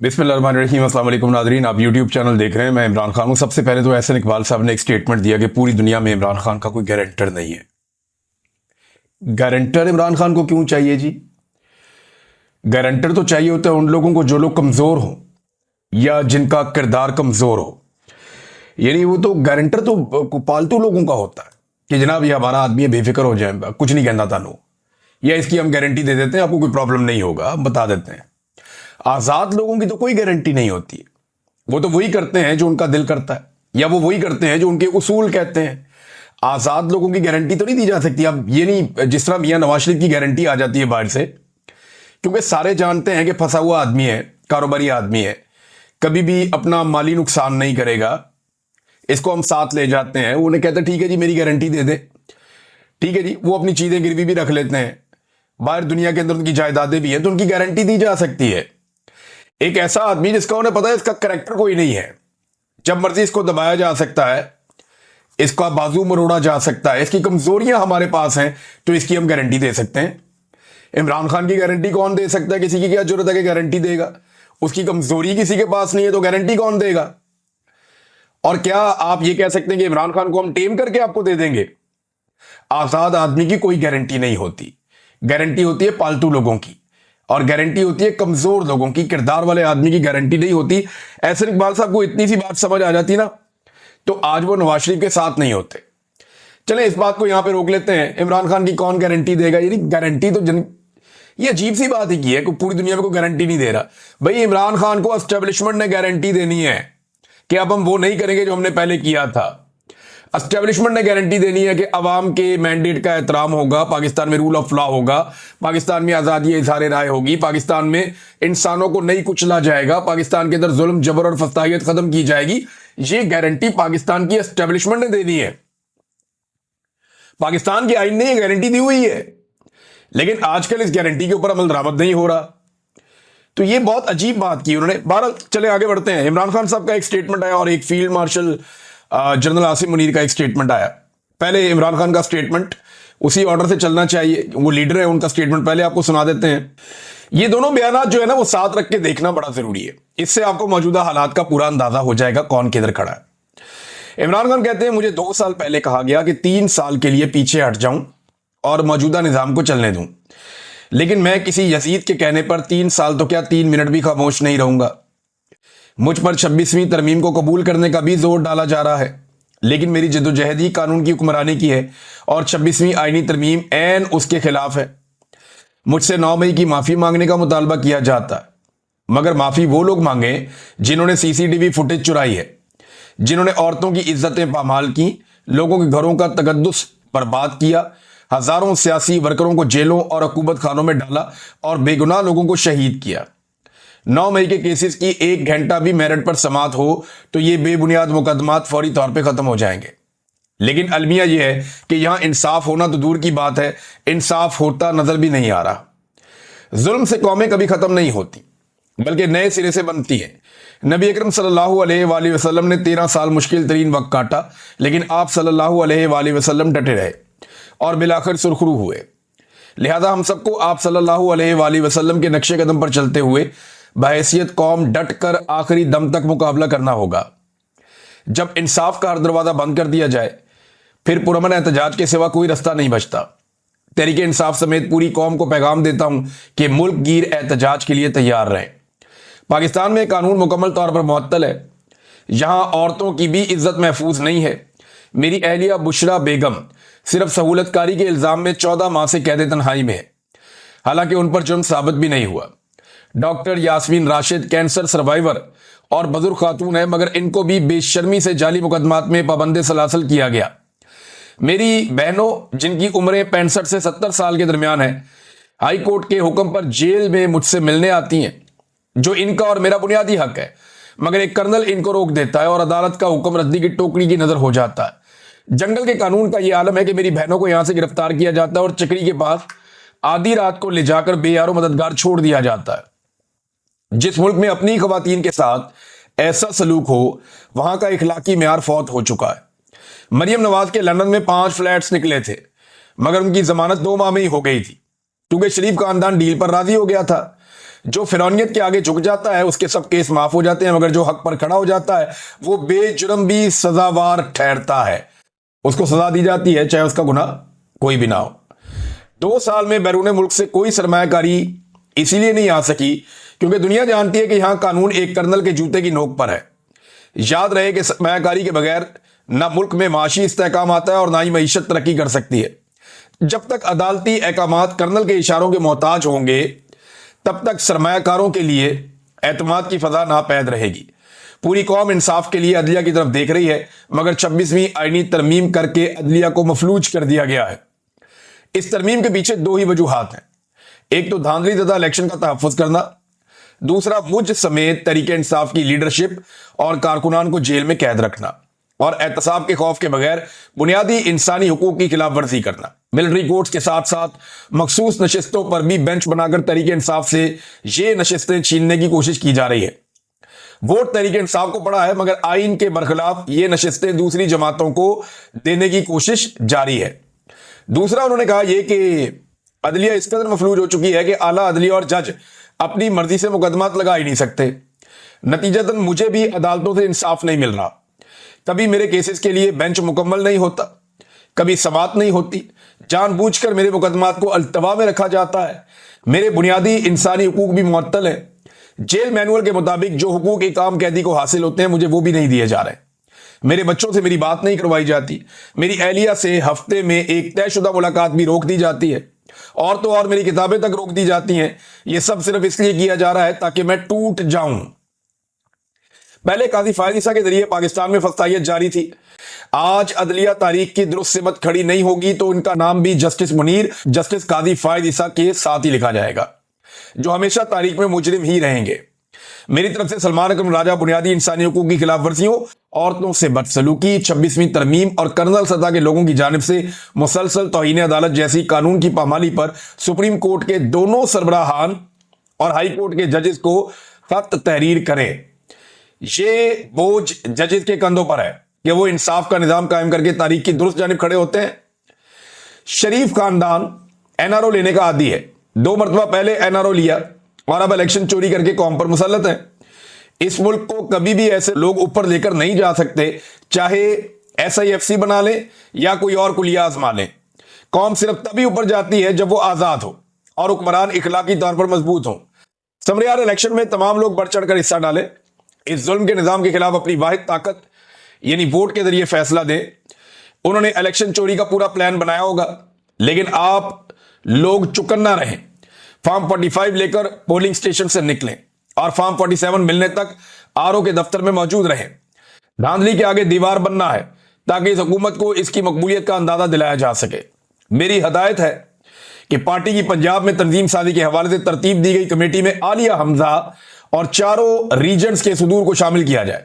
बिस्मिल्लाहिर्रहमानिर्रहीम। अस्सलाम वालेकुम नाज़रीन, आप यूट्यूब चैनल देख रहे हैं। मैं इमरान खान हूँ। सबसे पहले तो एहसन इकबाल साहब ने एक स्टेटमेंट दिया कि पूरी दुनिया में इमरान खान का कोई गारंटर नहीं है। गारंटर इमरान खान को क्यों चाहिए जी? गारंटर तो चाहिए होता है उन लोगों को जो लोग कमज़ोर हों या जिनका किरदार कमज़ोर हो। यानी वो तो गारंटर तो पालतू लोगों का होता है कि जनाब ये हमारा आदमी है, बेफिक्र हो जाए, कुछ नहीं कहना तानू, या इसकी हम गारंटी दे देते हैं, आपको कोई प्रॉब्लम नहीं होगा, हम बता देते हैं। आजाद लोगों की तो कोई गारंटी नहीं होती है। वो तो वही करते हैं जो उनका दिल करता है, या वो वही करते हैं जो उनके उसूल कहते हैं। आजाद लोगों की गारंटी तो नहीं दी जा सकती। अब ये नहीं जिस तरह मियां नवाज शरीफ की गारंटी आ जाती है बाहर से, क्योंकि सारे जानते हैं कि फंसा हुआ आदमी है, कारोबारी आदमी है, कभी भी अपना माली नुकसान नहीं करेगा। इसको हम साथ ले जाते हैं, वो उन्हें कहते हैं ठीक है जी मेरी गारंटी दे दे, ठीक है जी। वो अपनी चीजें गिरवी भी रख लेते हैं, बाहर दुनिया के अंदर उनकी जायदादें भी हैं, तो उनकी गारंटी दी जा सकती है। एक ऐसा आदमी जिसका उन्हें पता है इसका करैक्टर कोई नहीं है, जब मर्जी इसको दबाया जा सकता है, इसका बाजू मरोड़ा जा सकता है, इसकी कमजोरियां हमारे पास हैं, तो इसकी हम गारंटी दे सकते हैं। इमरान खान की गारंटी कौन दे सकता है? किसी की क्या जरूरत है कि गारंटी देगा? उसकी कमजोरी किसी के पास नहीं है, तो गारंटी कौन देगा? और क्या आप ये कह सकते हैं कि इमरान खान को हम टेम करके आपको दे देंगे? आजाद आदमी की कोई गारंटी नहीं होती। गारंटी होती है पालतू लोगों की, और गारंटी होती है कमजोर लोगों की। किरदार वाले आदमी की गारंटी नहीं होती। एहसन इकबाल साहब को इतनी सी बात समझ आ जाती ना, तो आज वो नवाज शरीफ के साथ नहीं होते। चले इस बात को यहां पे रोक लेते हैं। इमरान खान की कौन गारंटी देगा? यानी गारंटी तो ये अजीब सी बात ही की है कि पूरी दुनिया में कोई गारंटी नहीं दे रहा। भाई इमरान खान को एस्टेब्लिशमेंट ने गारंटी देनी है कि अब हम वो नहीं करेंगे जो हमने पहले किया था। एस्टेब्लिशमेंट ने गारंटी देनी है कि अवाम के मैंडेट का एहतराम होगा, पाकिस्तान में रूल ऑफ लॉ होगा, पाकिस्तान में आज़ादी इज़हार राय होगी, पाकिस्तान में इंसानों को नहीं कुचला जाएगा, पाकिस्तान के अंदर जुल्म जबर और फस्ताहियत खत्म की जाएगी। ये गारंटी पाकिस्तान की एस्टेब्लिशमेंट ने देनी है। पाकिस्तान के आईन ने यह गारंटी दी हुई है, लेकिन आजकल इस गारंटी के ऊपर अमल दरामद नहीं हो रहा। तो ये बहुत अजीब बात की उन्होंने। बहरहाल चले आगे बढ़ते हैं। इमरान खान साहब का एक स्टेटमेंट आया और एक field marshal general Asim Munir का एक स्टेटमेंट आया। पहले इमरान खान का स्टेटमेंट, उसी ऑर्डर से चलना चाहिए, वो लीडर है, उनका स्टेटमेंट पहले आपको सुना देते हैं। ये दोनों बयान जो है ना वो साथ रख के देखना बड़ा जरूरी है। इससे आपको मौजूदा हालात का पूरा अंदाजा हो जाएगा कौन किधर खड़ा है। इमरान खान कहते हैं मुझे 2 साल पहले कहा गया कि 3 साल के लिए पीछे हट जाऊं और मौजूदा निजाम को चलने दूं, लेकिन मैं किसी यजीद के कहने पर 3 साल तो क्या 3 मिनट भी खामोश नहीं रहूंगा। मुझ पर 26वीं तरमीम को कबूल करने का भी जोर डाला जा रहा है, लेकिन मेरी जद्दोजहद ही कानून की हुक्मरानी की है और 26वीं आईनी तरमीम ऐन उसके खिलाफ है। मुझसे 9 मई की माफी मांगने का मुतालबा किया जाता है, मगर माफी वो लोग मांगे जिन्होंने सीसीटीवी फुटेज चुराई है, जिन्होंने औरतों की इज्जतें पामाल की, लोगों के घरों का तकद्दुस बर्बाद किया, हजारों सियासी वर्करों को जेलों और हुकूमत खानों में डाला और बेगुनाह लोगों को शहीद किया। 9 मई के केसेस की 1 घंटा भी मेरिट पर समात हो तो ये बेबुनियाद मुकदमात फौरी तौर पे खत्म हो जाएंगे। लेकिन अलमिया यह है कि यहां इंसाफ होना तो दूर की बात है, इंसाफ होता नजर भी नहीं आ रहा। जुल्म से कौमें कभी खत्म नहीं होती, बल्कि नए सिरे से बनती हैं। नबी अकरम सल्लल्लाहु अलैहि वसल्लम ने 13 साल मुश्किल तरीन वक्त काटा, लेकिन आप सल्लल्लाहु अलैहि वसल्लम डटे रहे और बिलाखिर सुरखरू हुए। लिहाजा हम सबको आप सल्लल्लाहु अलैहि वसल्लम के नक्शे कदम पर चलते हुए बहैसियत कौम डट कर आखिरी दम तक मुकाबला करना होगा। जब इंसाफ का हर दरवाजा बंद कर दिया जाए, फिर पुरअमन एहतजाज के सिवा कोई रास्ता नहीं बचता। तहरीके इंसाफ समेत पूरी कौम को पैगाम देता हूं कि मुल्क गिर एहतजाज के लिए तैयार रहें। पाकिस्तान में कानून मुकम्मल तौर पर मुअत्तल है, यहां औरतों की भी इज्जत महफूज नहीं है। मेरी अहलिया बुशरा बेगम सिर्फ सहूलतकारी के इल्जाम में 14 माह से कैद तन्हाई में है, हालांकि उन पर जुर्म साबित भी नहीं हुआ। Doctor Yasmin Rashid cancer survivor और बुजुर्ग खातून है, मगर इनको भी बेशर्मी से जाली मुकदमात में पाबंद सलासल किया गया। मेरी बहनों जिनकी उम्रें 65 से 70 साल के दरमियान है, हाई कोर्ट के हुक्म पर जेल में मुझसे मिलने आती हैं, जो इनका और मेरा बुनियादी हक है, मगर एक कर्नल इनको रोक देता है और अदालत का हुक्म रद्दी की टोकरी की नजर हो जाता है। जंगल के कानून का यह आलम है कि मेरी बहनों को यहां से गिरफ्तार किया जाता है और चक्री के पास आधी रात को ले जाकर बेयारो मददगार छोड़ दिया जाता है। जिस मुल्क में अपनी खवातीन के साथ ऐसा सलूक हो, वहां का इखलाकी मेयार फौत हो चुका है। मरियम नवाज के लंदन में 5 फ्लैट्स निकले थे, मगर उनकी जमानत 2 माह में ही हो गई थी, क्योंकि शरीफ खानदान डील पर राजी हो गया था। جو فرعونیت کے آگے جھک جاتا ہے اس کے سب کیس معاف ہو جاتے ہیں، مگر جو حق پر کھڑا ہو جاتا ہے وہ بے جرم بھی سزاوار ٹھہرتا ہے، اس کو سزا دی جاتی ہے چاہے اس کا گناہ کوئی بھی نہ ہو۔ 2 سال میں بیرون ملک سے کوئی سرمایہ کاری اسی لیے نہیں آ سکی کیونکہ دنیا جانتی ہے کہ یہاں قانون ایک کرنل کے جوتے کی نوک پر ہے۔ یاد رہے کہ سرمایہ کاری کے بغیر نہ ملک میں معاشی استحکام آتا ہے اور نہ ہی معیشت ترقی کر سکتی ہے۔ جب تک عدالتی احکامات کرنل کے اشاروں کے محتاج ہوں گے تب تک سرمایہ کاروں کے لیے اعتماد کی فضا ناپید رہے گی۔ پوری قوم انصاف کے لیے عدلیہ کی طرف دیکھ رہی ہے، مگر 26ویں آئینی ترمیم کر کے عدلیہ کو مفلوج کر دیا گیا ہے۔ اس ترمیم کے پیچھے 2 ہی وجوہات ہیں، ایک تو دھاندلی زدہ الیکشن کا تحفظ کرنا، دوسرا مجھ سمیت تحریک انصاف کی لیڈرشپ اور کارکنان کو جیل میں قید رکھنا اور احتساب کے خوف کے بغیر بنیادی انسانی حقوق کی خلاف ورزی کرنا۔ ملٹری کورٹس کے ساتھ ساتھ مخصوص نشستوں پر بھی بینچ بنا کر تحریک انصاف سے یہ نشستیں چھیننے کی کوشش کی جا رہی ہے۔ ووٹ تحریک انصاف کو پڑا ہے مگر آئین کے برخلاف یہ نشستیں دوسری جماعتوں کو دینے کی کوشش جاری ہے۔ دوسرا انہوں نے کہا یہ کہ عدلیہ اس قدر مفلوج ہو چکی ہے کہ اعلیٰ عدلیہ اور جج اپنی مرضی سے مقدمات لگا ہی نہیں سکتے، نتیجتاً مجھے بھی عدالتوں سے انصاف نہیں مل رہا۔ کبھی میرے کیسز کے لیے بینچ مکمل نہیں ہوتا، کبھی سماعت نہیں ہوتی، جان بوجھ کر میرے مقدمات کو التوا میں رکھا جاتا ہے، میرے بنیادی انسانی حقوق بھی معطل ہیں، جیل مینول کے مطابق جو حقوق ایک عام قیدی کو حاصل ہوتے ہیں مجھے وہ بھی نہیں دیے جا رہے، میرے بچوں سے میری بات نہیں کروائی جاتی، میری اہلیہ سے ہفتے میں ایک طے شدہ ملاقات بھی روک دی جاتی ہے، اور تو اور میری کتابیں تک روک دی جاتی ہیں۔ یہ سب صرف اس لیے کیا جا رہا ہے تاکہ میں ٹوٹ جاؤں۔ پہلے قاضی فائز عیسیٰ کے ذریعے پاکستان میں فسطائیت جاری تھی، آج عدلیہ تاریخ کی درست سمت کھڑی نہیں ہوگی تو ان کا نام بھی جسٹس منیر، جسٹس قاضی فائز عیسیٰ کے ساتھ ہی لکھا جائے گا، جو ہمیشہ تاریخ میں مجرم ہی رہیں گے۔ میری طرف سے سلمان اکرم راجہ بنیادی انسانی حقوق کی خلاف ورزیوں، عورتوں سے بدسلوکی، 26ویں ترمیم اور کرنل سطح کے لوگوں کی جانب سے مسلسل توہین عدالت جیسی قانون کی پامالی پر سپریم کورٹ کے دونوں سربراہان اور ہائی کورٹ کے ججز کو خط تحریر کریں۔ یہ بوجھ ججز کے کندھوں پر ہے کہ وہ انصاف کا نظام قائم کر کے تاریخ کی درست جانب کھڑے ہوتے ہیں۔ شریف خاندان NRO لینے کا عادی ہے، 2 مرتبہ پہلے NRO لیا اور اب الیکشن چوری کر کے قوم پر مسلط ہیں۔ اس ملک کو کبھی بھی ایسے لوگ اوپر لے کر نہیں جا سکتے، چاہے SIFC بنا لیں یا کوئی اور کلیہ آزما لیں۔ قوم صرف تبھی اوپر جاتی ہے جب وہ آزاد ہو اور حکمران اخلاقی طور پر مضبوط ہوں۔ سمریار الیکشن میں تمام لوگ بڑھ چڑھ کر حصہ ڈالیں، اس ظلم کے نظام کے خلاف اپنی واحد طاقت یعنی ووٹ کے ذریعے فیصلہ دیں۔ انہوں نے الیکشن چوری کا پورا پلان بنایا ہوگا، لیکن آپ لوگ چکن نہ رہیں، فارم 45 لے کر پولنگ سٹیشن سے نکلیں اور فارم 47 ملنے تک RO کے دفتر میں موجود رہیں۔ دھاندلی کے آگے دیوار بننا ہے تاکہ اس حکومت کو اس کی مقبولیت کا اندازہ دلایا جا سکے۔ میری ہدایت ہے کہ پارٹی کی پنجاب میں تنظیم سازی کے حوالے سے ترتیب دی گئی کمیٹی میں عالیہ حمزہ اور 4 ریجنز کے صدور کو شامل کیا جائے۔